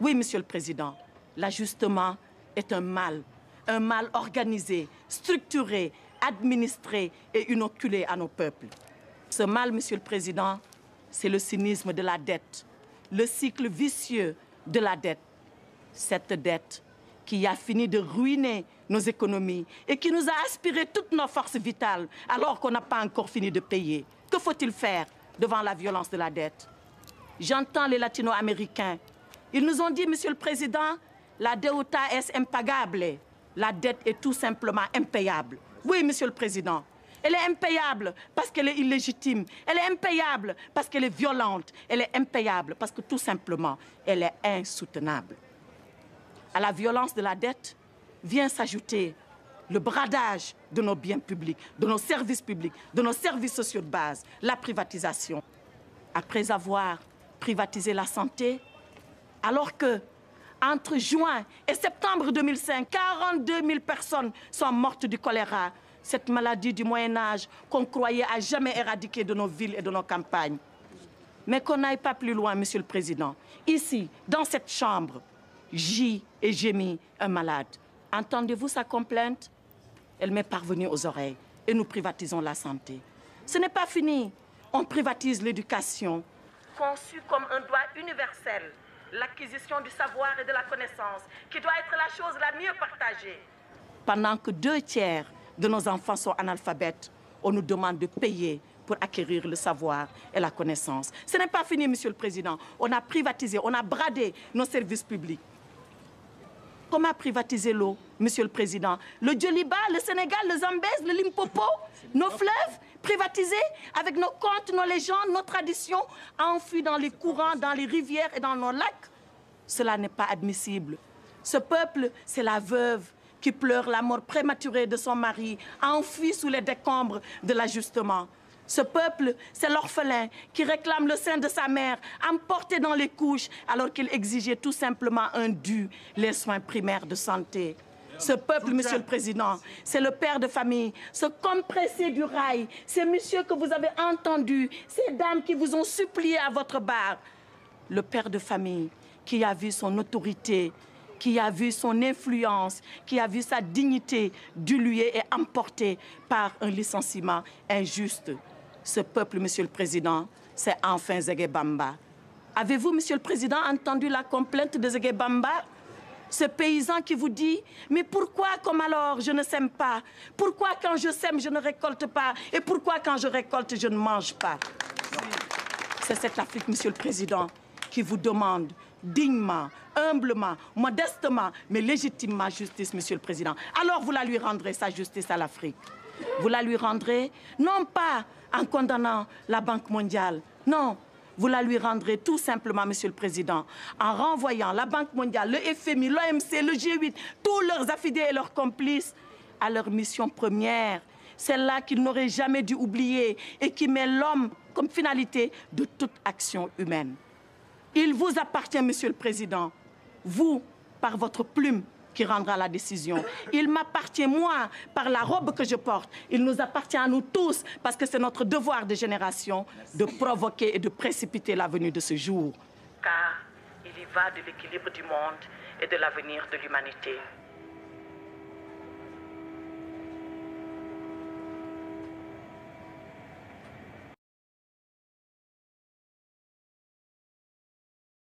Oui, Monsieur le Président, l'ajustement est un mal organisé, structuré, administré et inoculé à nos peuples. Ce mal, Monsieur le Président, c'est le cynisme de la dette, le cycle vicieux de la dette. Cette dette qui a fini de ruiner nos économies et qui nous a aspiré toutes nos forces vitales alors qu'on n'a pas encore fini de payer. Que faut-il faire devant la violence de la dette? J'entends les latino-américains. Ils nous ont dit, Monsieur le Président, la deuda es impagable. La dette est tout simplement impayable. Oui, Monsieur le Président. Elle est impayable parce qu'elle est illégitime. Elle est impayable parce qu'elle est violente. Elle est impayable parce que tout simplement, elle est insoutenable. À la violence de la dette vient s'ajouter le bradage de nos biens publics, de nos services publics, de nos services sociaux de base, la privatisation. Après avoir privatisé la santé, alors que entre juin et septembre 2005, 42 000 personnes sont mortes du choléra, cette maladie du Moyen-Âge qu'on croyait à jamais éradiquer de nos villes et de nos campagnes. Mais qu'on n'aille pas plus loin, Monsieur le Président. Ici, dans cette chambre, gît et gémit un malade. Entendez-vous sa complainte? Elle m'est parvenue aux oreilles et nous privatisons la santé. Ce n'est pas fini. On privatise l'éducation. Conçue comme un droit universel, l'acquisition du savoir et de la connaissance, qui doit être la chose la mieux partagée. Pendant que 2/3 de nos enfants sont analphabètes, on nous demande de payer pour acquérir le savoir et la connaissance. Ce n'est pas fini, Monsieur le Président. On a privatisé, on a bradé nos services publics. Comment privatiser l'eau, Monsieur le Président? Le Djoliba, le Sénégal, le Zambèze, le Limpopo, nos fleuves privatisés avec nos contes, nos légendes, nos traditions enfuis dans les courants, dans les rivières et dans nos lacs. Cela n'est pas admissible. Ce peuple, c'est la veuve qui pleure la mort prématurée de son mari, enfui sous les décombres de l'ajustement. Ce peuple, c'est l'orphelin qui réclame le sein de sa mère, emporté dans les couches, alors qu'il exigeait tout simplement un dû, les soins primaires de santé. Ce peuple, Monsieur le Président, c'est le père de famille, ce compressé du rail, ces messieurs que vous avez entendus, ces dames qui vous ont supplié à votre barre. Le père de famille qui a vu son autorité, qui a vu son influence, qui a vu sa dignité diluée et emportée par un licenciement injuste. Ce peuple, Monsieur le Président, c'est enfin Zégué Bamba. Avez-vous, Monsieur le Président, entendu la complainte de Zégué Bamba? Ce paysan qui vous dit « Mais pourquoi, comme alors, je ne sème pas? Pourquoi, quand je sème, je ne récolte pas? Et pourquoi, quand je récolte, je ne mange pas ?» C'est cette Afrique, Monsieur le Président, qui vous demande dignement, humblement, modestement, mais légitimement justice, Monsieur le Président. Alors vous la lui rendrez, sa justice à l'Afrique. Vous la lui rendrez, non pas en condamnant la Banque mondiale, non. Vous la lui rendrez tout simplement, Monsieur le Président, en renvoyant la Banque mondiale, le FMI, l'OMC, le G8, tous leurs affidés et leurs complices à leur mission première, celle-là qu'ils n'auraient jamais dû oublier et qui met l'homme comme finalité de toute action humaine. Il vous appartient, Monsieur le Président, vous, par votre plume, qui rendra la décision. Il m'appartient, moi, par la robe que je porte. Il nous appartient à nous tous, parce que c'est notre devoir de génération de provoquer et de précipiter la venue de ce jour. Car il y va de l'équilibre du monde et de l'avenir de l'humanité.